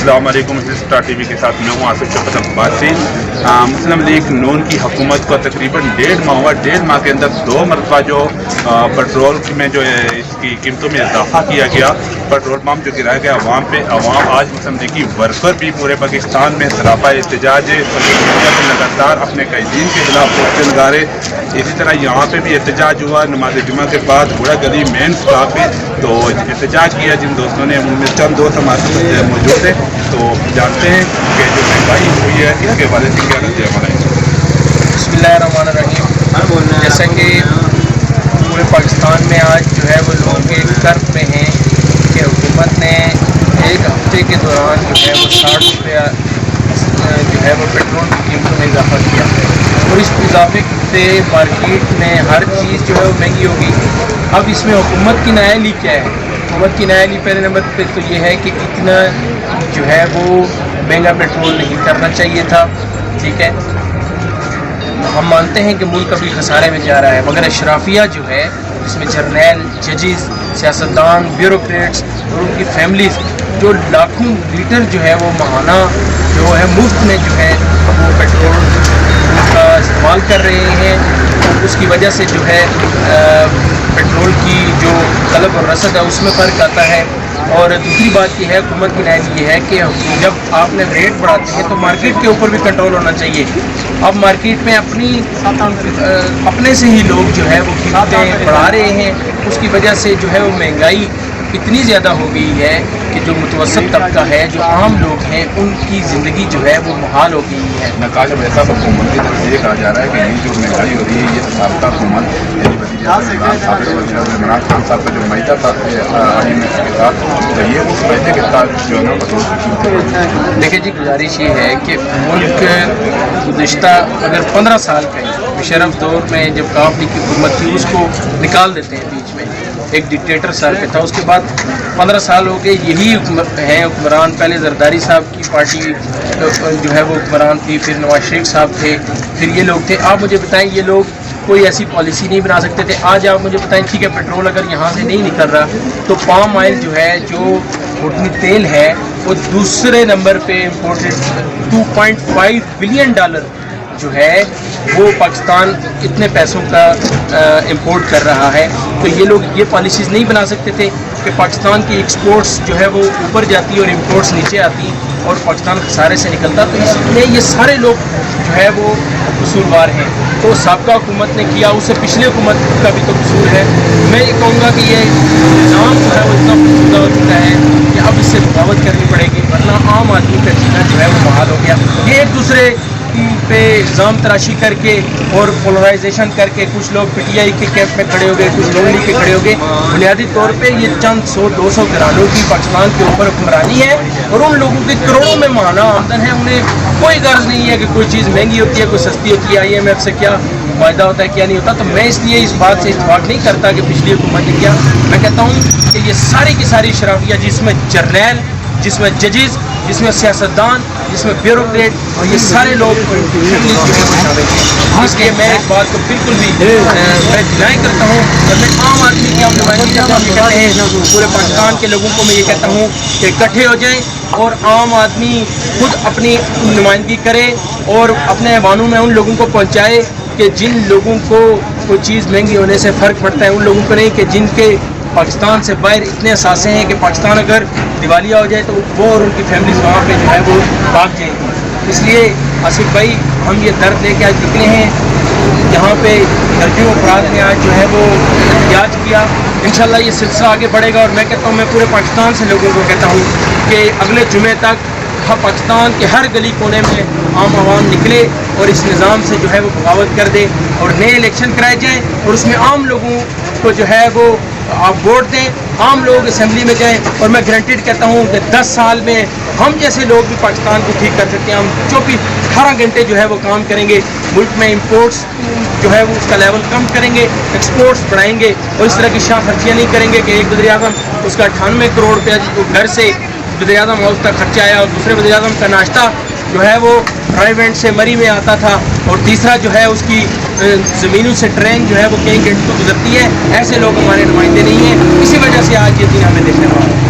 السلام علیکم، star T V کے ساتھ میں ہوں آصف شفقت عباسی۔ مسلم لیگ نون کی حکومت کو تقریباً 1.5 ماہ ہوا۔ 1.5 ماہ کے اندر 2 مرتبہ جو پیٹرول میں جو اس کی قیمتوں میں اضافہ کیا گیا، پیٹرول پمپ جو گرایا گیا عوام پہ، عوام آج مسلم لیگی ورکر بھی پورے پاکستان میں سراپا احتجاج لگاتار اپنے قائدین کے خلاف پوسٹر لگا رہے۔ اسی طرح یہاں پہ بھی احتجاج ہوا نماز جمعہ کے بعد بوڑھا گلی مین سٹاپ پہ، تو احتجاج کیا جن دوستوں نے، ان میں چند دوست ہمارے موجود تھے، تو جانتے ہیں کہ جو مہنگائی ہوئی ہے اس کے حوالے سے کیا نتیجہ بنائیں گے۔ بسم اللہ الرحمن الرحیم۔ جیسا کہ پورے پاکستان میں آج جو ہے وہ لوگ ایک کرب میں ہیں کہ حکومت نے ایک ہفتے کے دوران جو ہے وہ 60 روپیہ جو ہے وہ پیٹرول کی قیمتوں میں اضافہ کیا ہے، اور اس اضافے سے مارکیٹ میں ہر چیز جو ہے وہ مہنگی ہوگی۔ اب اس میں حکومت کی نااہلی کیا ہے؟ حکومت کی نااہلی پہلے نمبر پہ تو یہ ہے کہ اتنا جو ہے وہ مہنگا پیٹرول نہیں کرنا چاہیے تھا، ٹھیک ہے۔ ہم مانتے ہیں کہ ملک ابھی خسارے میں جا رہا ہے، مگر اشرافیہ جو ہے جس میں جرنیل، ججز، سیاستدان، بیوروکریٹس اور ان کی فیملیز جو لاکھوں لیٹر جو ہے وہ ماہانہ جو ہے مفت میں جو ہے وہ پیٹرول کا استعمال کر رہے ہیں، اس کی وجہ سے جو ہے پیٹرول کی جو طلب اور رسد ہے اس میں فرق آتا ہے۔ اور دوسری بات یہ ہے، حکومت کی نااہلی یہ ہے کہ جب آپ نے ریٹ بڑھاتے ہیں تو مارکیٹ کے اوپر بھی کنٹرول ہونا چاہیے۔ اب مارکیٹ میں اپنے سے ہی لوگ جو ہے وہ قیمتیں بڑھا رہے ہیں، اس کی وجہ سے جو ہے وہ مہنگائی اتنی زیادہ ہو گئی ہے کہ جو متوسط طبقہ ہے، جو عام لوگ ہیں، ان کی زندگی جو ہے وہ محال ہو گئی ہے۔ نقاش ویسا حکومت کی طرف سے یہ کہا جا رہا ہے کہ یہ جو مہنگائی ہو رہی ہے یہ سابقہ حکومت عمران خان صاحب کا جو معاہدہ تھا کے ساتھ، تو یہ اس معاہدے کے ساتھ جو ہے نا پیٹرول کی قیمتیں۔ دیکھیں جی، گزارش یہ ہے کہ ملک گزشتہ اگر 15 سال کا مشرف دور میں جب کاف لیگ کی حکومت تھی اس کو نکال دیتے ہیں بیچ میں، ایک ڈکٹیٹر سر پہ تھا، اس کے بعد 15 سال ہو گئے یہی ہیں حکمران۔ پہلے زرداری صاحب کی پارٹی جو ہے وہ حکمران تھی، پھر نواز شریف صاحب تھے، پھر یہ لوگ تھے۔ آپ مجھے بتائیں یہ لوگ کوئی ایسی پالیسی نہیں بنا سکتے تھے؟ آج آپ مجھے بتائیں ٹھیک ہے پیٹرول اگر یہاں سے نہیں نکل رہا تو پام آئل جو ہے، جو خوردنی تیل ہے، وہ دوسرے نمبر پہ امپورٹڈ $2.5 بلین جو ہے وہ پاکستان اتنے پیسوں کا امپورٹ کر رہا ہے۔ تو یہ لوگ یہ پالیسیز نہیں بنا سکتے تھے کہ پاکستان کی ایکسپورٹس جو ہے وہ اوپر جاتی اور امپورٹس نیچے آتی اور پاکستان خسارے سے نکلتا؟ تو اس لیے یہ سارے لوگ جو ہے وہ قصوروار ہیں۔ تو سابقہ حکومت نے کیا، اس سے پچھلے حکومت کا بھی تو قصور ہے۔ میں یہ کہوں گا کہ یہ نظام جو ہے وہ اتنا پسندہ ہو چکا ہے کہ اب اس سے بغاوت کرنی پڑے گی، ورنہ عام آدمی کا جینا جو ہے وہ محال ہو گیا۔ یہ ایک دوسرے پہ الزام تراشی کر کے اور پولرائزیشن کر کے کچھ لوگ پی ٹی آئی کے کیمپ میں کھڑے ہو گئے، کچھ نون لیگ کے کھڑے ہو گئے۔ بنیادی طور پہ یہ چند 100-200 گھرانوں کی پاکستان کے اوپر حکمرانی ہے، اور ان لوگوں کے کروڑوں میں ماہانہ آمدن ہے، انہیں کوئی غرض نہیں ہے کہ کوئی چیز مہنگی ہوتی ہے، کوئی سستی ہوتی ہے، IMF سے کیا فائدہ ہوتا ہے کیا نہیں ہوتا۔ تو میں اس لیے اس بات سے اتفاق نہیں کرتا کہ پچھلی حکومت نے کیا۔ میں کہتا ہوں کہ یہ ساری کی ساری شرافیہ، جس میں جرنیل، جس میں ججز، جس میں سیاستدان، جس میں بیوروکریٹ، اور یہ سارے لوگ شامل ہیں۔ اس لیے میں اس بات کو بالکل بھی میں ڈینائی کرتا ہوں، اور میں عام آدمی کی نمائندگی کرتا ہوں، یہ کہتے ہیں پورے پاکستان کے لوگوں کو میں یہ کہتا ہوں کہ اکٹھے ہو جائیں اور عام آدمی خود اپنی نمائندگی کرے اور اپنے ایوانوں میں ان لوگوں کو پہنچائے کہ جن لوگوں کو کوئی چیز مہنگی ہونے سے فرق پڑتا ہے، ان لوگوں کو نہیں کہ جن کے پاکستان سے باہر اتنے اثاثے ہیں کہ پاکستان اگر دیوالیہ ہو جائے تو وہ اور ان کی فیملیز وہاں پہ جو ہے وہ بھاگ جائیں گی۔ اس لیے آصف بھائی، ہم یہ درد لے کے آج نکلے ہیں، یہاں پہ درجنوں افراد نے آج جو ہے وہ احتجاج کیا۔ انشاءاللہ یہ سلسلہ آگے بڑھے گا، اور میں کہتا ہوں، میں پورے پاکستان سے لوگوں کو کہتا ہوں کہ اگلے جمعے تک پاکستان کے ہر گلی کونے میں عام عوام نکلے اور اس نظام سے جو ہے وہ بغاوت کر دے، اور نئے الیکشن کرائے جائیں، اور اس میں عام لوگوں کو جو ہے وہ آپ ووٹ دیں، عام لوگ اسمبلی میں جائیں، اور میں گارنٹیڈ کہتا ہوں کہ 10 سال میں ہم جیسے لوگ بھی پاکستان کو ٹھیک کر سکتے ہیں۔ ہم 18 گھنٹے جو ہے وہ کام کریں گے، ملک میں امپورٹس جو ہے وہ اس کا لیول کم کریں گے، ایکسپورٹس بڑھائیں گے، اور اس طرح کی شاہ خرچیاں نہیں کریں گے کہ ایک وزیر اعظم اس کا 98 کروڑ روپیہ گھر سے وزیر اعظم ہاؤس تک خرچہ آیا، اور دوسرے وزیر اعظم کا ناشتہ جو ہے وہ ڈرائیو اینڈ سے مری میں آتا تھا، اور تیسرا جو ہے اس کی زمینوں سے ٹرین جو ہے وہ کئی گھنٹوں گزرتی ہے۔ ایسے لوگ ہمارے نمائندے نہیں ہیں، اسی وجہ سے آج یہ دن ہمیں دیکھنے والا ہے۔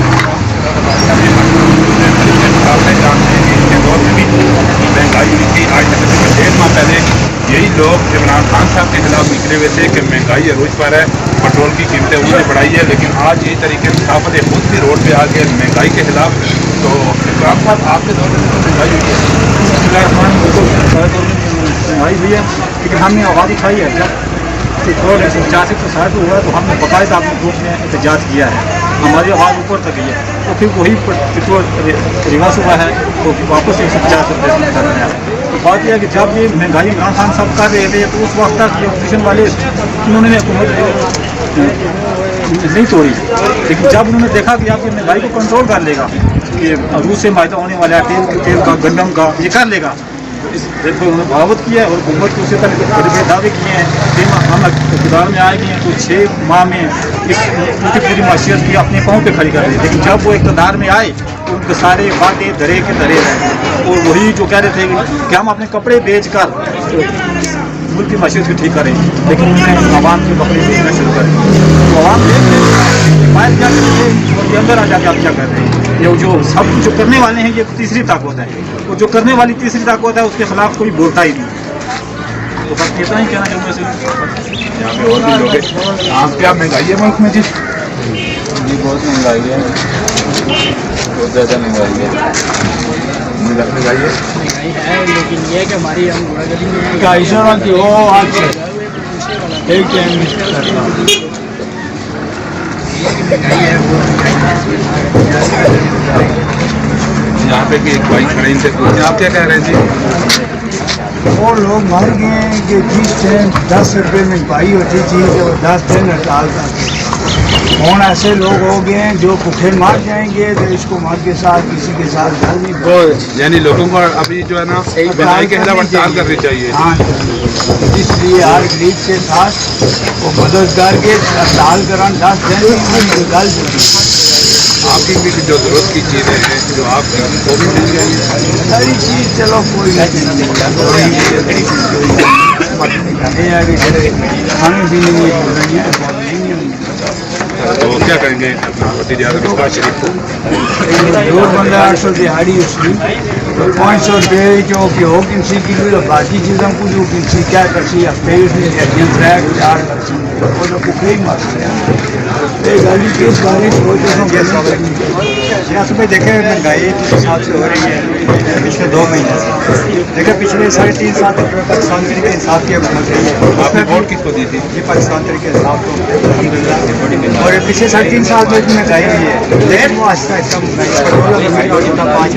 ہوئے تھے کہ مہنگائی عروج پر ہے, پیٹرول کی قیمتیں انہوں نے بڑھائی ہے, لیکن آج یہ طریقے ثقافت خود بھی روڈ پہ آ گئے مہنگائی کے خلاف. تو اکرام صاحب آپ کے دور میں مہنگائی ہوئی ہے؟ مہنگائی ہوئی ہے, لیکن ہم نے آواز اٹھائی ہے. جب پیٹرول 185 سے شاید ہوا ہے تو ہم نے باقاعدہ اپنے گروپ میں احتجاج کیا ہے, ہماری آواز اوپر تک گئی ہے. تو پھر وہی پیٹرول ریورس ہوا ہے تو واپس 150 روپئے کر رہے ہیں. تو بات یہ ہے کہ جب یہ مہنگائی عمران خان صاحب کر رہے تھے تو اس وقت تک یہ اپوزیشن والے انہوں نے حکومت نہیں توڑی, لیکن جب انہوں نے دیکھا کہ آپ یہ مہنگائی کو کنٹرول کر لے گا, یہ روس سے معاہدہ ہونے والا ہے تیل کا گندم کا, یہ کر لے گا, اس انہوں نے بغاوت کی ہے. اور حکومت کو اسی طرح بڑے دعوے کیے ہیں کہ ہم اقتدار میں آئے ہیں تو 6 ماہ میں اس کی پوری معاشیت کی اپنے پاؤں پہ کھڑی کر دی. لیکن جب وہ اقتدار میں آئے تو ان کے سارے وعدے درے کے درے رہے, اور وہی جو کہہ رہے تھے کہ ہم اپنے کپڑے بیچ کر ملک کی معیشت کو ٹھیک کریں, لیکن انہوں نے عوام کے کپڑے بیچنا شروع کر دیا. تو عوام دیکھ رہے باہر کیا کر رہے ہیں اور یہ اندر آ جا کے آپ کیا کر رہے ہیں. یہ جو سب جو کرنے والے ہیں یہ تیسری طاقت ہے, اور جو کرنے والی تیسری طاقت ہے اس کے خلاف کوئی بولتا ہی نہیں. تو بس اتنا ہی کہنا چاہوں گا. یہاں پہ اور بھی لوگ ہیں. آپ کیا مہنگائی ہے ملک میں؟ جی بہت مہنگائی ہے, بہت زیادہ مہنگائی ہے. مہنگائی ہے لیکن یہ کہ ہماری ہم گھوڑا گلی میں یہاں پہ بھی ایک بھائی کھڑے ان سے پوچھیں, آپ کیا کہہ رہے ہیں جی؟ وہ لوگ مر گئے ہیں کہ جس ٹائم 10 روپے میں پائی ہوتی چیز اور 10 دن ہڑتال کرتے. ہوں ایسے لوگ ہو گئے ہیں جو بھوکے مار جائیں گے تو اس کو مر کے ساتھ کسی کے ساتھ گھر نہیں. یعنی لوگوں کو ابھی جو ہے نا مہنگائی کے خلاف ہڑتال کرنی چاہیے. ہاں, اس لیے ہر غریب کے ساتھ وہ مدد کر کے ہڑتال کران 10 دن کی گل ہوتی. آپ کی بھی جو ضرورت کی چیزیں ہیں جو آپ کی وہ بھی مل جائیں گی. ساری چیز چلو کوئی نہیں, کھانے پینے کی تو کیا کریں گے اپنا وزیر اعظم شہباز شریف کو؟ دو بندہ 800 دہاڑی اس کی 500 روپئے جو کہ ہو کنسی کی باقی چیزوں کو جو کنسی کیا کرسی ہفتے اس نے ٹریک 4 کرسی وہ تو کھے ہی مار رہے گاڑی کے اس بارے میں دیکھیں مہنگائی جس حساب سے ہو رہی ہے پچھلے 2 مہینے سے دیکھیں پچھلے 3.5 سال تک پاکستان کے انصاف کی حکومت رہی ہے. آپ نے ووٹ کس کو دی تھی؟ یہ پاکستان طریقے انصاف کو, اور پچھلے 3.5 سال میں مہنگائی ہوئی ہے, لیکن وہ آہستہ آہستہ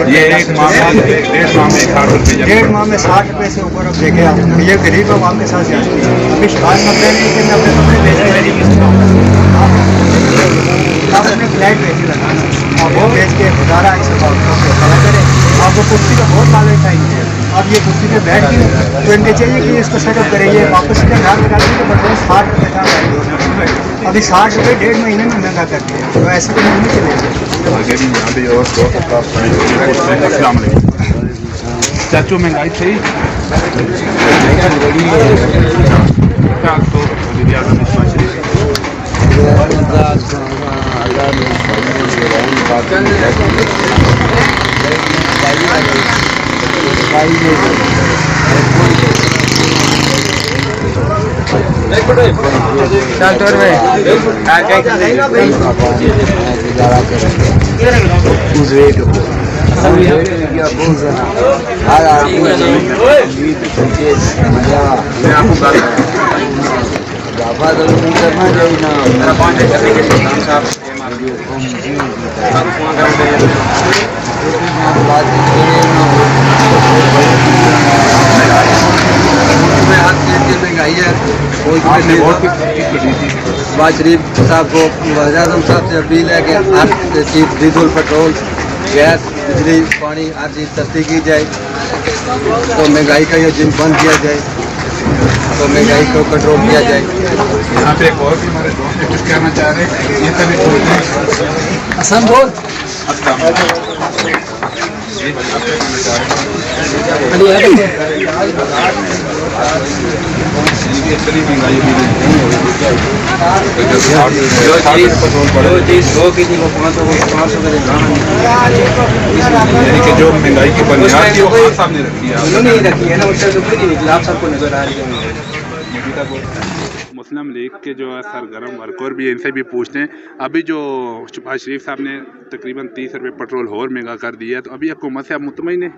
یہ ایک ماہ میں 1.5 ماہ میں 60 روپئے 1.5 ماہ میں 60 روپئے سے اوپر اب دیکھے آپ, یہ غریب عوام کے ساتھ جاتی ہے. ابھی شکایت کرتے ہیں کہ میں اپنے کپڑے بیچ آپ اپنے فلیٹ بیچ لگانا اور وہ بیچ کے گزارا اس کھڑا کرے. آپ کو کرسی کا بہت لالچ چاہیے, اب یہ کرسی پہ بیٹھ کے تو ان کے چاہیے کہ اس کو سیٹ اپ کرے, یہ واپس سے گھر لگا کے پیٹرول 60 روپئے کا, ابھی 60 روپئے 1.5 مہینے میں مہنگا کرتے ہیں. تو ایسے تو نہیں چلے گا. آگے بھی یہاں پہ اور السلام علیکم. چاچو مہنگائی تھی کیا تو وزیر اعظم شہباز شریف شہباز شریف صاحب کو وزیر اعظم صاحب سے اپیل ہے کہ ہر چیز ڈیزل پیٹرول گیس بجلی پانی ہر چیز سستی کی جائے, تو مہنگائی کا یہ جن بند کیا جائے, تو مہنگائی کو کنٹرول کیا جائے. یہاں پہ ایک اور بھی ہمارے دوست نے کچھ کہنا چاہ رہے ہیں, یہ سبھی بولتے ہیں. حسن بول السلام علیکم. جی بھائی آپ کیا کہنا چاہ رہے ہیں؟ اتنی مہنگائی یعنی کہ جو مہنگائی کی بنیاد تھی وہ سامنے رکھی ہے. نہیں رکھی ہے نا, اس سے نہیں نکلا, آپ سب کو نظر آ رہی ہے. मुस्लिम लीग के जो है सरगर्म वर्कर भी हैं, इनसे भी पूछते हैं। अभी जो शहबाज शरीफ साहब ने तकरीबन 30 रुपये पेट्रोल और महंगा कर दिया है, तो अभी हुकूमत से आप मुतमईन हैं?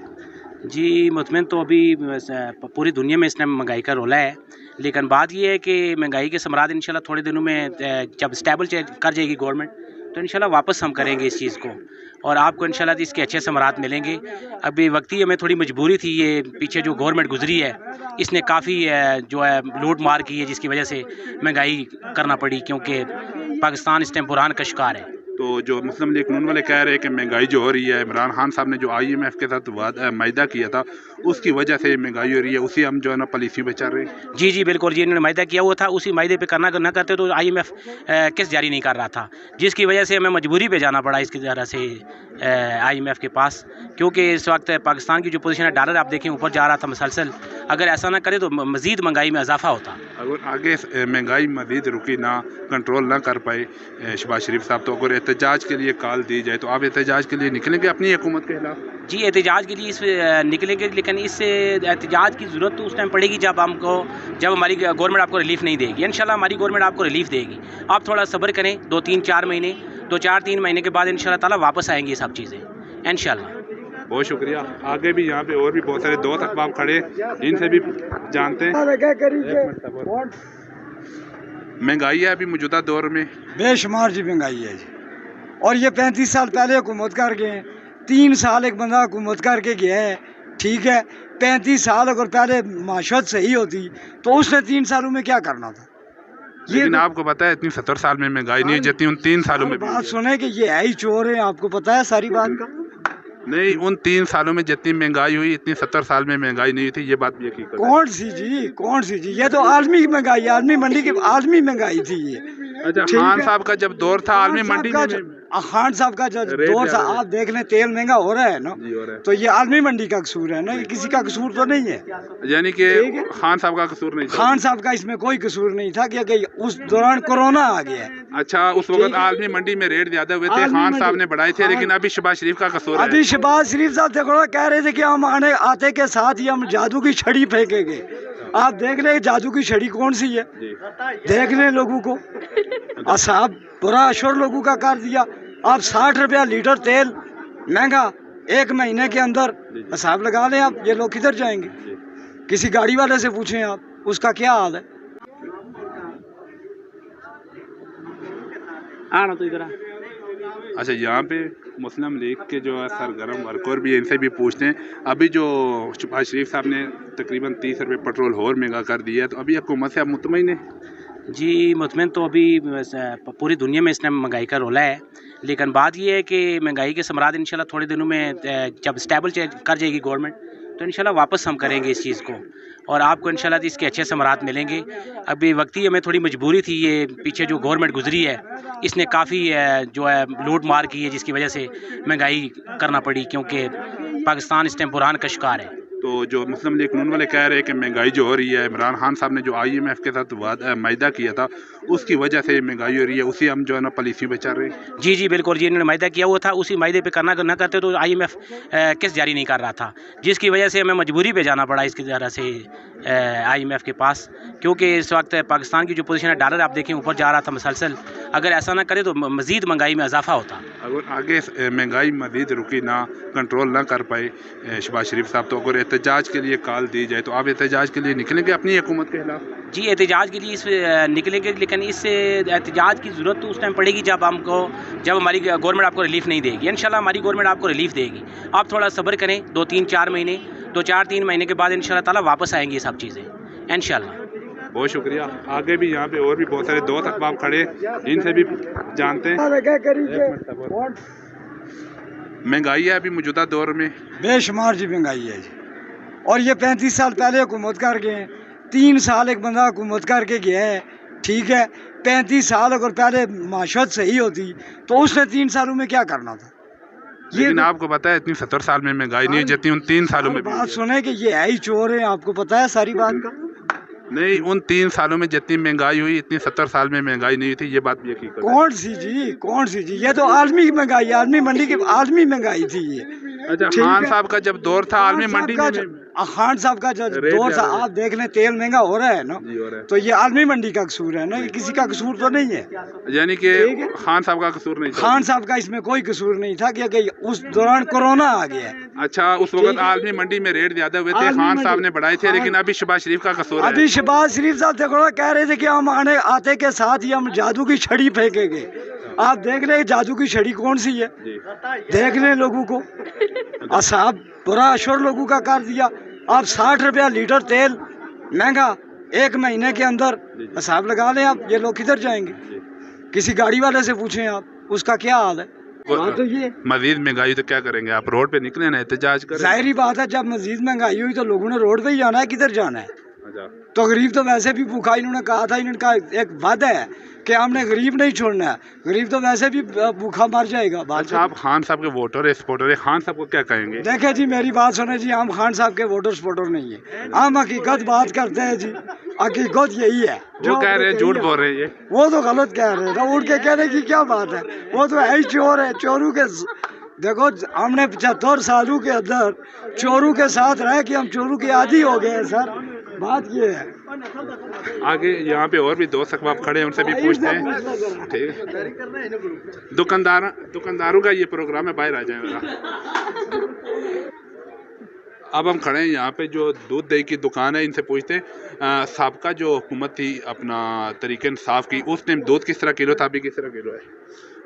जी मुतमिन तो अभी पूरी दुनिया में इसने महंगाई का रोला है, लेकिन बात ये है कि महंगाई के समरात इंशाल्लाह थोड़े दिनों में जब स्टेबल कर जाएगी गवर्नमेंट, तो इंशाल्लाह वापस हम करेंगे इस चीज़ को और आपको इंशाल्लाह इसके अच्छे समरात मिलेंगे। अभी वक्ती हमें थोड़ी मजबूरी थी, ये पीछे जो गवर्नमेंट गुजरी है इसने काफ़ी जो है लूट मार की है, जिसकी वजह से महंगाई करना पड़ी, क्योंकि पाकिस्तान इस टाइम बुरहान का शिकार है। तो जो मुस्लिम लीग नून वाले कह रहे हैं कि महंगाई जो हो रही है, इमरान खान साहब ने जो IMF के साथ मायदा किया था उसकी वजह से महंगाई हो रही है, उसी हम जो है ना पॉलिसी पे चल रहे हैं। जी जी बिल्कुल जी, इन्होंने मायदा किया हुआ था, उसी मायदे पे करना ना करते तो IMF किस जारी नहीं कर रहा था, जिसकी वजह से हमें मजबूरी पे जाना पड़ा इसकी तरह से IMF के पास, क्योंकि इस वक्त पाकिस्तान की जो पोजीशन है, डॉलर आप देखें ऊपर जा रहा था मुसलसल, अगर ऐसा ना करे तो मज़ीद महंगाई में इजाफा होता। अगर आगे महंगाई मज़ीद रुकी ना, कंट्रोल ना कर पाए शहबाज शरीफ साहब, तो अगर एहतजाज के लिए कॉल दी जाए तो आप एहतजाज के लिए निकलेंगे अपनी हुकूमत के खिलाफ? जी एहतजाज के लिए इस निकलेंगे, लेकिन इससे एहतजाज की ज़रूरत तो उस टाइम पड़ेगी जब हमारी गवर्नमेंट आपको रिलीफ नहीं देगी। इंशाल्लाह हमारी गवर्नमेंट आपको रिलीफ देगी, आप थोड़ा सब्र करें, 2-3-4 महीने, 2-4-3 महीने के बाद इंशाल्लाह ताला वापस आएंगी ये सब चीज़ें इंशाल्लाह। बहुत शुक्रिया। आगे भी यहाँ पे और भी बहुत सारे दोस्त अहबाब खड़े, इनसे भी जानते हैं। महंगाई है अभी मौजूदा दौर में बेशुमार जी महंगाई है जी, और ये 35 साल पहले हुकूमत कर गए हैं। 3 साल एक बंदा हुकूमत करके गया है, ठीक है। 35 साल अगर पहले माशत सही होती तो उसने 3 सालों में क्या करना था? लेकिन आपको पता है इतनी 70 साल में महंगाई नहीं जितनी उन 3 सालों में। बात सुने कि ये है ही चोर है, आपको पता है सारी बात का? नहीं, उन 3 सालों में जितनी महंगाई हुई इतनी 70 साल में महंगाई नहीं हुई थी, ये बात भी हकीकत है। कौन सी जी, कौन सी जी? ये तो आलमी महंगाई, आलमी मंडी की आलमी महंगाई थी ये। अच्छा, खान साहब का जब दौर था आलमी मंडी में, खान साहब का जो दौर था, आप देख लें तेल महंगा हो रहा है ना, तो ये आलमी मंडी का कसूर है ना, ये किसी का कसूर तो नहीं है। यानी कि खान साहब का कसूर नहीं था? खान साहब का इसमें कोई कसूर नहीं था, क्योंकि उस दौरान कोरोना आ गया। अच्छा, उस वक्त आलमी मंडी में रेट ज्यादा हुए थे, खान साहब ने बढ़ाए थे, लेकिन अभी शहबाज शरीफ का कसूर है। अभी शहबाज शरीफ साहब देखो कह रहे थे कि हम आते के साथ ही हम जादू की छड़ी फेंकेंगे। आप देख लें जादू की छड़ी कौन सी है, देख लें लोगों को। साहब बुरा अशर लोगों का कर दिया। आप 60 रुपया लीटर तेल महंगा 1 महीने के अंदर, हिसाब लगा लें आप, ये लोग किधर जाएंगे? किसी गाड़ी वाले से पूछें आप, उसका क्या हाल है। आना तो इधर। अच्छा, यहाँ पे मुस्लिम लीग के जो है सरगर्म वर्कर भी हैं, इनसे भी पूछते हैं। अभी जो शहबाज शरीफ साहब ने तकरीबन 30 रुपये पेट्रोल और महंगा कर दिया है, तो अभी हुकूमत से आप मुतमईन हैं? जी मुतमिन तो अभी पूरी दुनिया में इसने महंगाई का रोला है, लेकिन बात ये है कि महंगाई के समरात इंशाल्लाह थोड़े दिनों में जब स्टेबल कर जाएगी गवर्नमेंट, तो इंशाल्लाह वापस हम करेंगे इस चीज़ को और आपको इंशाल्लाह इसके अच्छे समरात मिलेंगे। अभी वक्ती हमें थोड़ी मजबूरी थी, ये पीछे जो गवर्नमेंट गुजरी है इसने काफ़ी जो है लूट मार की है, जिसकी वजह से महंगाई करना पड़ी, क्योंकि पाकिस्तान इस टाइम बुरहान का शिकार है। तो जो मुस्लिम लीग नून वाले कह रहे हैं कि महंगाई जो हो रही है, इमरान खान साहब ने जो IMF के साथ मायदा किया था उसकी वजह से महंगाई हो रही है, उसी हम जो है ना पॉलिसी पे चल रहे हैं। जी जी बिल्कुल जी, इन्होंने मायदा किया हुआ था, उसी मायदे पे करना ना करते तो IMF किस जारी नहीं कर रहा था, जिसकी वजह से हमें मजबूरी पे जाना पड़ा इसकी तरह से IMF के पास, क्योंकि इस वक्त पाकिस्तान की जो पोजीशन है, डॉलर आप देखें ऊपर जा रहा था मुसलसल, अगर ऐसा ना करे तो मज़ीद महंगाई में इजाफा होता। अगर आगे महंगाई मज़ीद रुकी ना, कंट्रोल ना कर पाए शहबाज शरीफ साहब, तो अगर एहतजाज के लिए कॉल दी जाए तो आप एहतजाज के लिए निकलेंगे अपनी हुकूमत के खिलाफ? जी एहतजाज के लिए निकलेंगे, लेकिन इससे एहतजाज की ज़रूरत तो उस टाइम पड़ेगी जब हमारी गवर्नमेंट आपको रिलीफ नहीं देगी। इंशाल्लाह हमारी गवर्नमेंट आपको रिलीफ देगी, आप थोड़ा सब्र करें, 2-3-4 महीने, 2-4-3 महीने के बाद इंशाल्लाह ताला वापस आएंगी ये सब चीज़ें इंशाल्लाह। बहुत शुक्रिया। आगे भी यहाँ पे और भी बहुत सारे दोस्त अहबाब खड़े, इनसे भी जानते हैं। महंगाई है अभी मौजूदा दौर में बेशुमार जी महंगाई है जी, और ये 35 साल पहले हुकूमत कर गए हैं। 3 साल एक बंदा हुकूमत करके गया है, ठीक है। 35 साल अगर पहले माशत सही होती तो उसने 3 सालों में क्या करना था? लेकिन आपको पता है इतनी 70 साल में महंगाई नहीं जितनी उन 3 सालों में। बात सुने कि ये है ही चोर है, आपको पता है सारी बात का? नहीं, उन 3 सालों में जितनी महंगाई हुई इतनी 70 साल में महंगाई नहीं हुई थी, ये बात भी हकीकत है। कौन सी जी, कौन सी जी? ये तो आलमी महंगाई, आलमी मंडी की आलमी महंगाई थी ये। अच्छा, खान साहब का जब दौर था आलमी मंडी में, खान साहब का जो रेट दौर था, ज्यादा है। आप देख लें तेल महंगा हो रहा है ना, जी हो रहा तो ये आलमी मंडी का कसूर है ना, ये किसी का कसूर तो नहीं है। है, यानी कि खान साहब का कसूर नहीं था। खान साहब का इसमें कोई कसूर नहीं था कि उस दौरान कोरोना आ गया। अच्छा, उस वक्त आलमी मंडी में रेट ज्यादा हुए थे, आलमी खान साहब मंडी- ने बढ़ाए थे, लेकिन अभी शहबाज शरीफ का कसूर है। अभी शहबाज शरीफ साहब देखो ना, कह रहे थे कि हम आते के साथ ही हम जादू की छड़ी फेंकेंगे। आप देख रहे हैं जादू की छड़ी कौन सी है, देख रहे हैं लोगों को। और साहब बुरा अशोर लोगों का कर दिया। आप 60 रुपया लीटर तेल महंगा 1 महीने के अंदर हिसाब लगा लें आप, ये लोग किधर जाएंगे? किसी गाड़ी वाले से पूछें आप, उसका क्या हाल है। बात तो ये मजीद महंगाई तो क्या करेंगे आप? रोड पे निकले ना, एहतजाज करें। जाहिर बात है, जब मजीद महंगाई हुई तो लोगों ने रोड पे ही जाना है, किधर जाना है? अच्छा, तो गरीब तो वैसे भी भूखा, इन्होंने कहा था, इनका एक वादा है कि हमने गरीब नहीं छोड़ना है, गरीब तो वैसे भी भूखा मर जाएगा। बात अच्छा, आप खान साहब के वोटर है, सपोर्टर है, खान साहब को क्या कहेंगे? देखे जी, मेरी बात सुने जी, हम खान साहब के वोटर सपोर्टर नहीं है, हम हकीकत बात करते हैं जी, हकीकत यही है। वो कह रहे हैं, झूठ बोल रहे हैं ये। वो तो गलत कह रहे हैं ना, उठ के कहने की क्या बात है, वो तो है ही चोर है। चोरों के देखो, हमने 75 सालों के अंदर चोरों के साथ रह के हम चोरों के आदी हो गए हैं सर, बात ये है। आगे यहाँ पे और भी दोस्त अहबाब खड़े हैं, उनसे भी पूछते हैं। ठीक है, दुकानदारों का ये प्रोग्राम है, बाहर आ जाए। अब हम खड़े हैं यहाँ पे जो दूध दही की दुकान है, इनसे पूछते हैं साबका जो हुकूमत थी अपना तरीके इंसाफ की, उस टाइम दूध किस तरह किलो था, अभी किस तरह किलो है?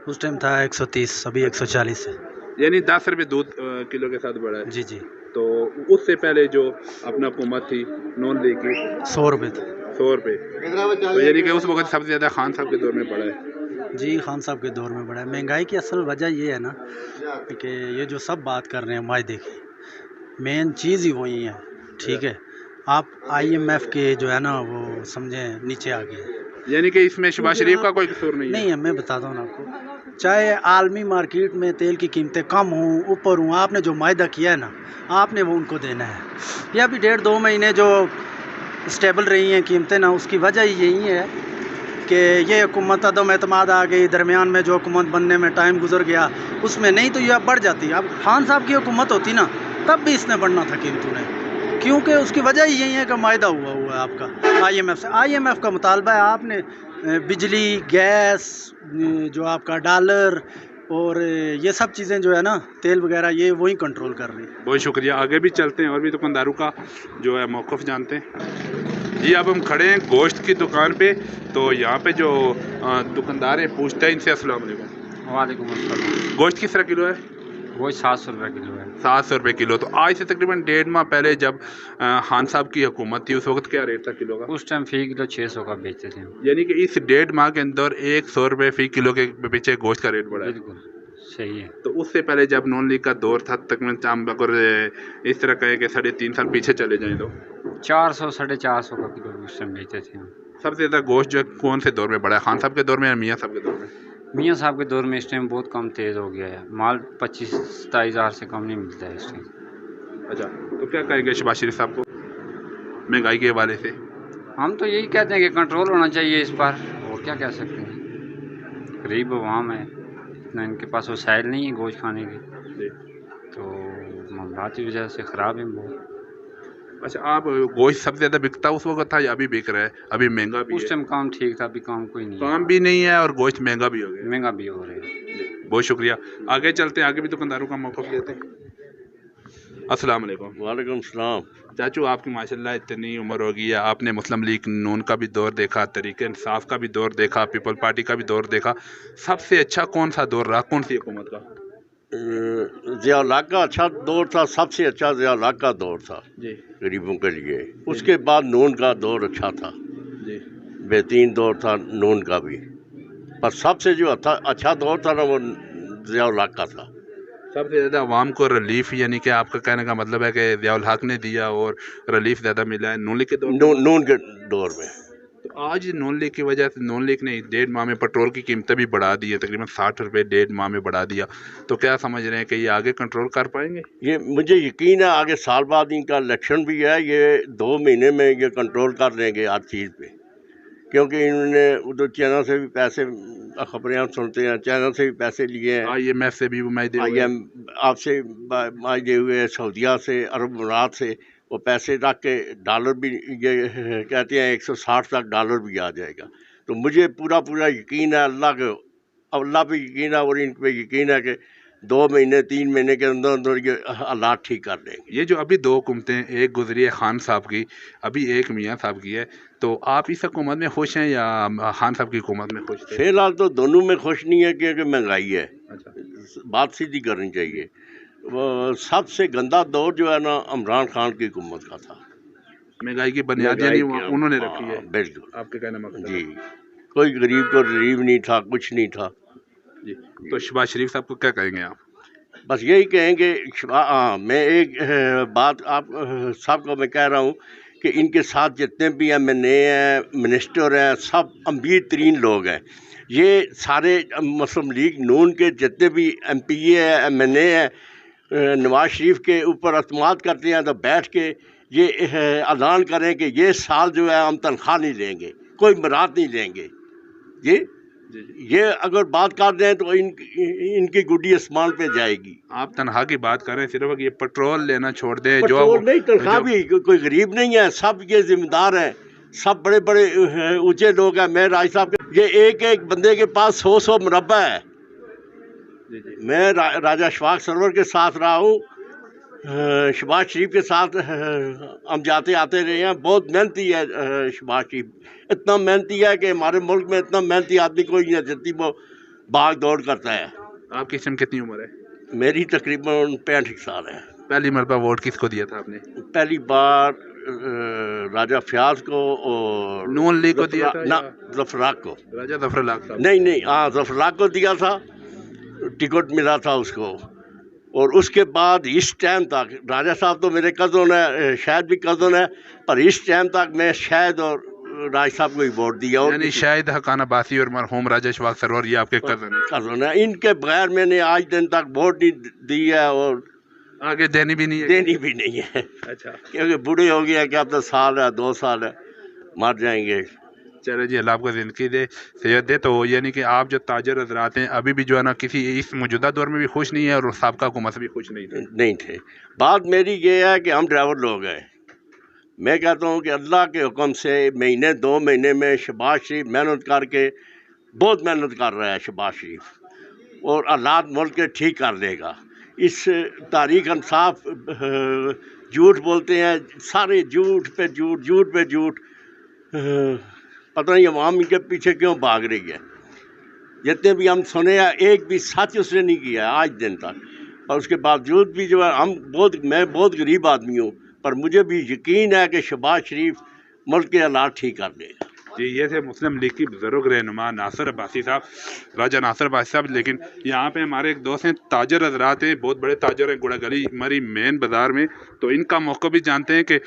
उस टाइम था 130, अभी 140 है। यानी 10 रुपये दूध किलो के साथ बढ़ा है। जी जी। तो उससे पहले जो अपना हुकूमत थी नॉन ली की 100 रुपये थे। 100 रुपये, तो यानी कि उस वक्त सबसे ज़्यादा खान साहब के दौर में बढ़ा है। जी, खान साहब के दौर में बढ़ा है। महंगाई की असल वजह ये है ना कि ये जो सब बात कर रहे हैं मायदे की, मेन चीज़ ही वही है। ठीक है, आप IMF के जो है ना वो समझें नीचे आ गए, यानी कि इसमें शहबाज शरीफ का कोई कसूर नहीं है। नहीं है। मैं बताता हूँ आपको, चाहे आलमी मार्केट में तेल की कीमतें कम हों ऊपर हों, आपने जो मायदा किया है ना, आपने वो उनको देना है। या अभी 1.5-2 महीने जो स्टेबल रही हैं कीमतें ना, उसकी वजह यही है कि ये हुकूमत अदम एतमाद आ गई, दरमियान में जो हुकूमत बनने में टाइम गुजर गया, उसमें नहीं तो ये अब बढ़ जाती। अब खान साहब की हुकूमत होती ना, तब भी इसने बढ़ना था कीमतों ने, क्योंकि उसकी वजह ही यही है कि मायदा हुआ है आपका IMF से। IMF का मुतालबा है आपने बिजली, गैस, जो आपका डॉलर और ये सब चीज़ें जो है ना, तेल वगैरह, ये वही कंट्रोल कर रही है। बहुत शुक्रिया। आगे भी चलते हैं और भी दुकानदारों का जो है मौक़िफ़ जानते हैं। जी, अब हम खड़े हैं गोश्त की दुकान पे, तो यहाँ पे जो दुकानदार हैं पूछते हैं इनसे। अस्सलाम वालेकुम। वालेकुम अस्सलाम। गोश्त किस तरह किलो है? गोश्त 700 रुपये किलो है। 700 रुपये किलो। तो आज से तकरीबन 1.5 माह पहले जब खान साहब की हुकूमत थी, उस वक्त क्या रेट था किलो का? उस टाइम फी किलो 600 का बेचते थे। यानी कि इस 1.5 माह के अंदर 100 रुपये फी किलो के पीछे गोश्त का रेट बढ़ा है। बिल्कुल सही है। तो उससे पहले जब नॉन लीग का दौर था, तकरीबन अगर इस तरह कहे कि 3.5 साल पीछे चले जाएं तो 400 450 का किलो उस टाइम बेचते थे हम। सबसे ज़्यादा गोश्त जो कौन से दौर में बढ़ा है, खान साहब के दौर में या मियाँ साहब के दौर में? मियाँ साहब के दौर में इस टाइम बहुत कम तेज़ हो गया है, माल 25-27 हज़ार से कम नहीं मिलता है इस टाइम। अच्छा, तो क्या कहेंगे शहबाज शरीफ साहब को महंगाई के हवाले से? हम तो यही कहते हैं कि कंट्रोल होना चाहिए इस पर, और क्या कह सकते हैं। गरीब अवाम है, इतना इनके पास वसाइल नहीं है गोश्त खाने के, तो मामलात की वजह से ख़राब है बहुत। अच्छा, आप गोश्त सबसे ज़्यादा बिकता उस वक्त था या अभी बिक रहा है? अभी महंगा भी उस टाइम काम ठीक था, अभी काम कोई नहीं है। काम भी नहीं है और गोश्त महंगा भी हो गया। महंगा भी हो रहा है। बहुत शुक्रिया। आगे चलते हैं, आगे भी दुकानदारों का मौक़िफ़ लेते हैं। अस्सलाम वालेकुम। वालेकुम सलाम। चाचू, आपकी माशाल्लाह इतनी उम्र हो गई है, आपने मुस्लिम लीग नून का भी दौर देखा, तरीके इंसाफ का भी दौर देखा, पीपल पार्टी का भी दौर देखा। सबसे अच्छा कौन सा दौर रहा, कौन सी हुकूमत का? ज़िया-उल-हक का अच्छा दौर था, सबसे अच्छा ज़िया-उल-हक का दौर था जी, गरीबों के लिए। उसके बाद नून का दौर अच्छा था जी, बेहतरीन दौर था नून का भी, पर सबसे जो अच्छा दौर था ना वो ज़िया-उल-हक का था। सबसे ज़्यादा अवाम को रिलीफ, यानी कि आपका कहने का मतलब है कि ज़िया-उल-हक ने दिया और रिलीफ ज़्यादा मिला है नून लीग के दौर में? नून के दौर में। तो आज नून लीग की वजह से, नून लीग ने 1.5 माह में पेट्रोल की कीमतें भी बढ़ा दी है, तकरीबन 60 रुपये 1.5 माह में बढ़ा दिया। तो क्या समझ रहे हैं कि ये आगे कंट्रोल कर पाएंगे? ये मुझे यकीन है, आगे साल बाद इनका इलेक्शन भी है, ये 2 महीने में ये कंट्रोल कर लेंगे हर चीज़ पे, क्योंकि इन्होंने उधर चाइना से भी पैसे, खबरें हम सुनते हैं, चाइना से भी पैसे लिए हैं, IMF से भी मायदे हुए, आपसे मायदे हुए, सऊदीया से, अरब अमारात से, وہ پیسے رکھ کے ڈالر بھی یہ کہتے ہیں 160 تک ڈالر بھی آ جائے گا. تو مجھے پورا یقین ہے اللہ پہ یقین ہے اور ان پہ یقین ہے کہ 2 مہینے 3 مہینے کے اندر یہ حالات ٹھیک کر دیں گے. یہ جو ابھی 2 حکومتیں، ایک گزری ہے خان صاحب کی، ابھی ایک میاں صاحب کی ہے، تو آپ اس حکومت میں خوش ہیں یا خان صاحب کی حکومت میں خوش تھے؟ فی الحال تو دونوں میں خوش نہیں ہے کیونکہ مہنگائی ہے. بات سیدھی کرنی چاہیے. سب سے گندا دور جو ہے نا عمران خان کی حکومت کا تھا. مہنگائی کی بنیاد یعنی انہوں نے رکھی ہے. بالکل آپ کے کہنے مقصد جی. کوئی غریب کو ریلیف نہیں تھا، کچھ نہیں تھا جی. تو شہباز شریف صاحب کو کیا کہیں گے آپ؟ بس یہی کہیں گے. میں ایک بات آپ سب کو میں کہہ رہا ہوں کہ ان کے ساتھ جتنے بھی ایم این اے ہیں، منسٹر ہیں، سب امیر ترین لوگ ہیں. یہ سارے مسلم لیگ نون کے جتنے بھی ایم پی اے ہیں، ایم این اے ہیں، نواز شریف کے اوپر اعتماد کرتے ہیں تو بیٹھ کے یہ اعلان کریں کہ یہ سال جو ہے ہم تنخواہ نہیں لیں گے، کوئی مراد نہیں لیں گے. یہ اگر بات کر دیں تو ان کی گڈی آسمان پہ جائے گی. آپ تنخواہ کی بات کر رہے ہیں، صرف یہ پیٹرول لینا چھوڑ دیں. پیٹرول نہیں، تنخواہ بھی کوئی غریب نہیں ہے، سب یہ ذمہ دار ہیں، سب بڑے بڑے اونچے لوگ ہیں. میں راج صاحب کے یہ ایک بندے کے پاس 100 مربع ہے. میں راجہ اشفاق سرور کے ساتھ رہا ہوں، شہباز شریف کے ساتھ ہم جاتے آتے رہے ہیں. بہت محنتی ہے شہباز شریف، اتنا محنتی ہے کہ ہمارے ملک میں اتنا محنتی آدمی کوئی نہیں ہے جتنی وہ بھاگ دوڑ کرتا ہے. آپ کی سم کتنی عمر ہے؟ میری تقریباً 65 سال ہے. پہلی مرتبہ ووٹ کس کو دیا تھا آپ نے؟ پہلی بار راجہ فیاض کو اور نون لیگ کو دیا تھا؟ ظفرلاق کو. راجہ ظفرلاق صاحب؟ نہیں، ہاں ظفرلاق کو دیا تھا، ٹکٹ ملا تھا اس کو. اور اس کے بعد اس ٹائم تک راجہ صاحب تو میرے کزن ہے، شاید بھی کزن ہے، پر اس ٹائم تک میں شاید اور راج صاحب کو ہی ووٹ دیا. یعنی شاہد حقان عباسی اور مرحوم راجہ اشفاق سرور یہ آپ کے کزن ہیں. ان کے بغیر میں نے آج دن تک ووٹ نہیں دی ہے اور آگے دینی بھی نہیں ہے. اچھا. کیونکہ بوڑھے ہو گئے ہیں کہ اب تو سال ہے 2 سال ہے، مر جائیں گے. چلے جی، اللہ آپ کو زندگی دے، صحت دے. تو یعنی کہ آپ جو تاجر حضرات ہیں ابھی بھی جو ہے نا کسی اس موجودہ دور میں بھی خوش نہیں ہے اور سابقہ حکومت سے بھی خوش نہیں تھے. بات میری یہ ہے کہ ہم ڈرائیور لوگ ہیں. میں کہتا ہوں کہ اللہ کے حکم سے مہینے 2 مہینے میں شہباز شریف محنت کر کے بہت محنت کر رہا ہے شہباز شریف، اور حالات ملک کے ٹھیک کر دے گا. اس تاریخ انصاف جھوٹ بولتے ہیں، سارے جھوٹ پہ جھوٹ. پتہ نہیں عوام ان کے پیچھے کیوں بھاگ رہی ہے. جتنے بھی ہم سنے ہیں ایک بھی سچ اس نے نہیں کیا ہے آج دن تک. اور اس کے باوجود بھی جو ہے میں بہت غریب آدمی ہوں، پر مجھے بھی یقین ہے کہ شہباز شریف ملک کے حالات ٹھیک کر دے گا. جی. یہ تھے مسلم لیگ کی بزرگ رہنما ناصر عباسی صاحب، راجہ ناصر عباسی صاحب. لیکن یہاں پہ ہمارے ایک دوست ہیں، تاجر حضرات ہیں، بہت بڑے تاجر ہیں گڑا گلی مری مین بازار میں. تو ان کا موقع بھی جانتے ہیں کہ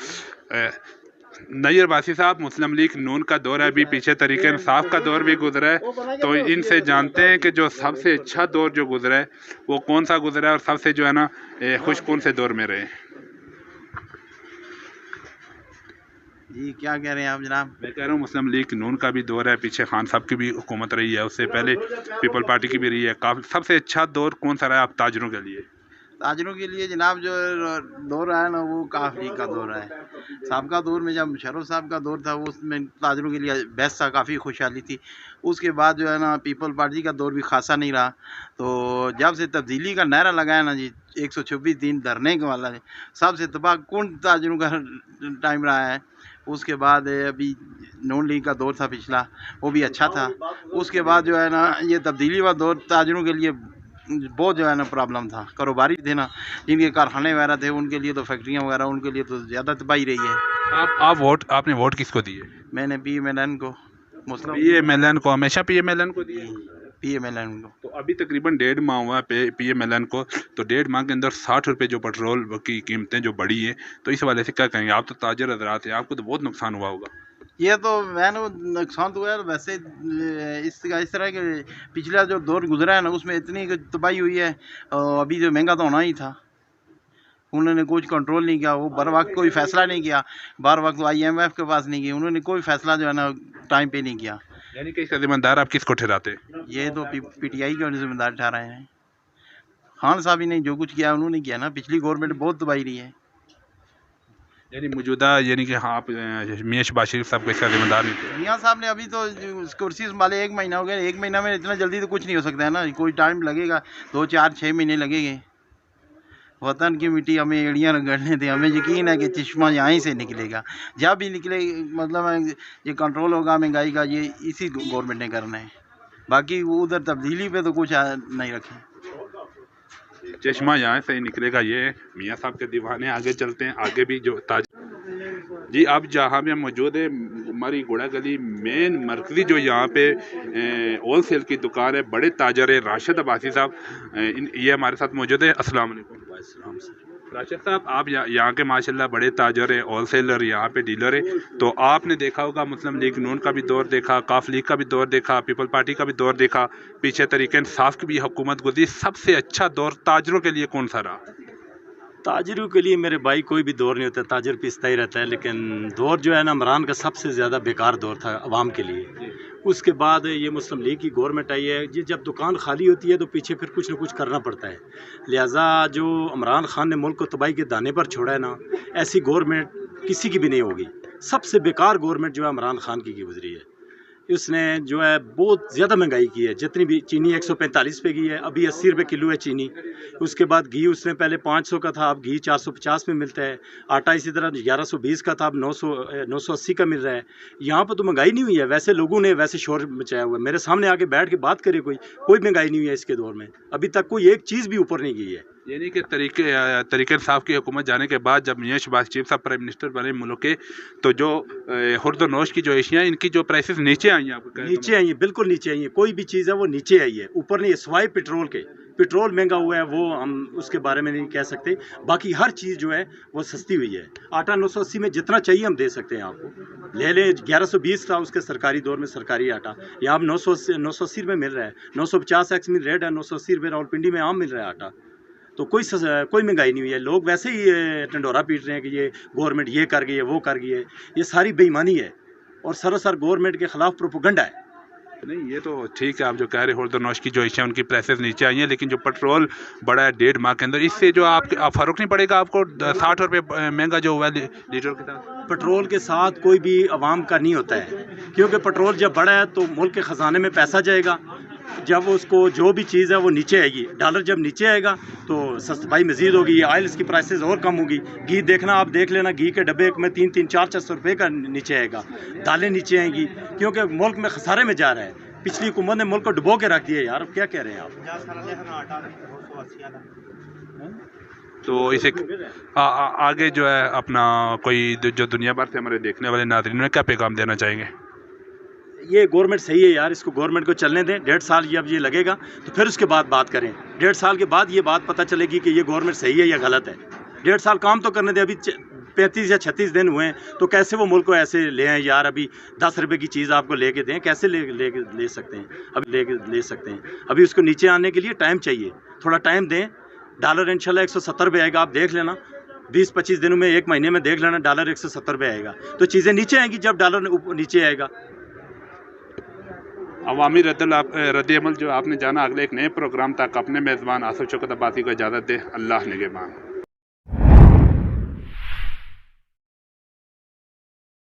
نیر عباسی صاحب، مسلم لیگ نون کا دور ہے، ابھی پیچھے تحریک انصاف کا دور بھی گزرا ہے. تو ان سے جانتے ہیں کہ جو سب سے اچھا دور جو گزرا ہے وہ کون سا گزرا ہے اور سب سے جو ہے نا خوش کون سے دور میں رہے. جی کیا کہہ رہے ہیں آپ جناب؟ میں کہہ رہا ہوں مسلم لیگ نون کا بھی دور ہے، پیچھے خان صاحب کی بھی حکومت رہی ہے، اس سے پہلے پیپل پارٹی کی بھی رہی ہے. سب سے اچھا دور کون سا رہا ہے آپ تاجروں کے لیے؟ تاجروں کے لیے جناب جو دور ہے نا وہ کافی کا دور ہے. سابقہ دور میں جب مشرف صاحب کا دور تھا وہ اس میں تاجروں کے لیے بیسٹ تھا، کافی خوشحالی تھی. اس کے بعد جو ہے نا پیپل پارٹی کا دور بھی خاصا نہیں رہا. تو جب سے تبدیلی کا نعرہ لگایا نا جی 126 دن دھرنے کے والا ہے، سب سے تباہ کن تاجروں کا ٹائم رہا ہے. اس کے بعد ابھی نون لیگ کا دور تھا پچھلا، وہ بھی اچھا تھا. اس کے بعد جو ہے نا یہ تبدیلی والا دور تاجروں کے لیے بہت جو ہے نا پرابلم تھا. کاروباری تھے نا، جن کے کارخانے وغیرہ تھے ان کے لیے تو فیکٹریاں وغیرہ ان کے لیے تو زیادہ تباہی رہی ہے. آپ نے ووٹ کس کو دیے؟ میں نے پی ایم ایل این کو، مسلم پی ایم ایل این کو. ہمیشہ پی ایم ایل این کو دیے؟ پی ایم ایل این کو. تو ابھی تقریباً 1.5 ماہ ہوا ہے پی ایم ایل این کو. تو 1.5 ماہ کے اندر 60 روپے جو پیٹرول کی قیمتیں جو بڑھی ہیں، تو اس حوالے سے کیا کہیں گے؟ آپ تو تاجر حضرات ہیں، آپ کو تو بہت نقصان ہوا ہوگا. یہ تو میں نے نقصان تو ہوا ہے. ویسے اس طرح کہ پچھلا جو دور گزرا ہے نا اس میں اتنی تباہی ہوئی ہے. ابھی جو مہنگا تو ہونا ہی تھا، انہوں نے کچھ کنٹرول نہیں کیا. وہ بر وقت کوئی فیصلہ نہیں کیا، بر وقت IMF کے پاس نہیں گئی، انہوں نے کوئی فیصلہ جو ہے نا ٹائم پہ نہیں کیا. یعنی کہ اس کا ذمہ دار آپ کس کو ٹھہراتے ہیں؟ یہ تو پی ٹی آئی کے ذمہ دار ٹھہرائے ہیں. خان صاحب ہی نے جو کچھ کیا انہوں نے کیا نا. پچھلی گورنمنٹ بہت تباہی رہی ہے. यानी मौजूदा यानी कि हाँ आप मियां शहबाज शरीफ साहब को इसका जिम्मेदार नहीं थे। मियाँ साहब ने अभी तो कुर्सी संभाले 1 महीना हो गया, 1 महीना में इतना जल्दी तो कुछ नहीं हो सकता है ना, कोई टाइम लगेगा, 2 4 6 महीने लगेंगे। वतन की मिट्टी हमें एड़ियाँ रगड़ने थे, हमें यकीन है कि चश्मा यहाँ ही से निकलेगा, जब भी निकले मतलब ये कंट्रोल होगा महंगाई का, ये इसी गवर्नमेंट ने करना है, बाकी वो उधर तब्दीली पे तो कुछ नहीं रखे। चश्मा यहाँ से ही निकलेगा, ये मियाँ साहब के दीवाने। आगे चलते हैं, आगे भी जो ताज जी अब जहाँ में मौजूद है हमारी घोड़ा गली मेन मरकजी जो यहाँ पे होल सेल की दुकान है, बड़े ताजर है राशिद अब्बासी साहब, ये हमारे साथ मौजूद है। अस्सलाम वालेकुम। राशिद साहब आप यहाँ के माशाल्लाह बड़े ताजर है, होल सेलर, यहाँ पे डीलर है, तो आपने देखा होगा मुस्लिम लीग नून का भी दौर देखा, काफ लीग का भी दौर देखा, पीपल पार्टी का भी दौर देखा, पीछे तरीके इंसाफ की भी हुकूमत गुजरी, सबसे अच्छा दौर ताजरों के लिए कौन सा रहा? ताजरों के लिए मेरे भाई कोई भी दौर नहीं होता, ताजर पिसता ही रहता है, लेकिन दौर जो है ना इमरान का सबसे ज़्यादा बेकार दौर था अवाम के लिए। उसके बाद ये मुस्लिम लीग की गवर्नमेंट आई है, ये जब दुकान खाली होती है तो पीछे फिर कुछ ना कुछ करना पड़ता है, लिहाजा जो इमरान खान ने मुल्क को तबाही के दाने पर छोड़ा है ना, ऐसी गवर्नमेंट किसी की भी नहीं होगी। सबसे बेकार गवर्नमेंट जो है इमरान खान की गुजरी है। उसने जो है बहुत ज़्यादा महंगाई की है, जितनी भी चीनी 145 पे गई है, अभी 80 रुपये किलो है चीनी। उसके बाद घी उसने पहले 500 का था, अब घी 450 में मिलता है। आटा इसी तरह 1120 का था, अब 980 का मिल रहा है। यहाँ पर तो महंगाई नहीं हुई है, वैसे लोगों ने वैसे शोर मचाया हुआ है। मेरे सामने आके बैठ के बात करे कोई महंगाई नहीं हुई है इसके दौर में, अभी तक कोई एक चीज़ भी ऊपर नहीं गई है। यानी कि तरीके इंसाफ की हुकूमत जाने के बाद जब मियां शहबाज शरीफ साहब प्राइम मिनिस्टर बने मुल्क के, तो जो खुर्द और नोश की जो एशियाँ इनकी जो प्राइसेस नीचे आई हैं, आपको नीचे आई है, बिल्कुल नीचे आई है। कोई भी चीज़ है वो नीचे आई है, ऊपर नहीं है, सिवाय पेट्रोल के। पेट्रोल महंगा हुआ है वो हम उसके बारे में नहीं कह सकते, बाकी हर चीज़ जो है वो सस्ती हुई है। आटा 980 में जितना चाहिए हम दे सकते हैं आपको, ले 1120 था उसके सरकारी दौर में सरकारी आटा, यहाँ अब 980 रुपये मिल रहा है। 950 एक्स मिल रेट है, 980 रुपये रावलपिंडी में आम मिल रहा है आटा। तो कोई महंगाई नहीं हुई है। लोग वैसे ही टंडोरा पीट रहे हैं कि ये गवर्नमेंट ये कर गई है वो कर गई है, ये सारी बेईमानी है और सरासर गवर्नमेंट के ख़िलाफ़ प्रोपेगेंडा है। नहीं ये तो ठीक है, आप जो कह रहे हो नौश की जो एशिया उनकी प्राइसेस नीचे आई हैं, लेकिन जो पेट्रोल बढ़ा है 1.5 माह के अंदर, इससे जो आप फ़र्क नहीं पड़ेगा आपको? 60 रुपये महंगा जो हुआ है लीटर के साथ। पेट्रोल के साथ कोई भी आवाम का नहीं होता है, क्योंकि पेट्रोल जब बढ़ा है तो मुल्क के ख़जाने में पैसा जाएगा, जब उसको जो भी चीज़ है वो नीचे आएगी। डॉलर जब नीचे आएगा तो सस्ताई मज़ीद होगी, ऑयल्स की प्राइसेस और कम होगी। घी देखना, आप देख लेना, घी के डब्बे में 300-400 रुपये का नीचे आएगा, दालें नीचे आएंगी, क्योंकि मुल्क में खसारे में जा रहा है। पिछली हुकूमत ने मुल्क को डुबो के रख दिया यार, अब क्या कह रहे हैं आप? तो इसे आगे जो है अपना कोई जो दुनिया भर से हमारे देखने वाले नाज़रीन में क्या पैगाम देना चाहेंगे? ये गवर्नमेंट सही है यार, इसको गवर्नमेंट को चलने दें। 1.5 साल जब ये लगेगा तो फिर उसके बाद बात करें। 1.5 साल के बाद ये बात पता चलेगी कि ये गवर्नमेंट सही है या गलत है। 1.5 साल काम तो करने दें, अभी 35 या 36 दिन हुए हैं, तो कैसे वो मुल्क को ऐसे ले आए यार? अभी 10 रुपये की चीज़ आपको लेके दें, कैसे ले सकते हैं? अभी ले सकते हैं, अभी उसको नीचे आने के लिए टाइम चाहिए, थोड़ा टाइम दें। डॉलर इंशाल्लाह 170 रुपये आएगा, आप देख लेना, 20-25 दिनों में, 1 महीने में देख लेना, डॉलर 170 रुपये आएगा। तो चीज़ें नीचे आएंगी जब डॉलर नीचे आएगा। अवामी रद्द-ए-अमल जो आपने जाना, अगले एक नए प्रोग्राम तक अपने मेज़बान आसिफ शौकत अब्बासी को इजाज़त दे। अल्लाह निगहबान।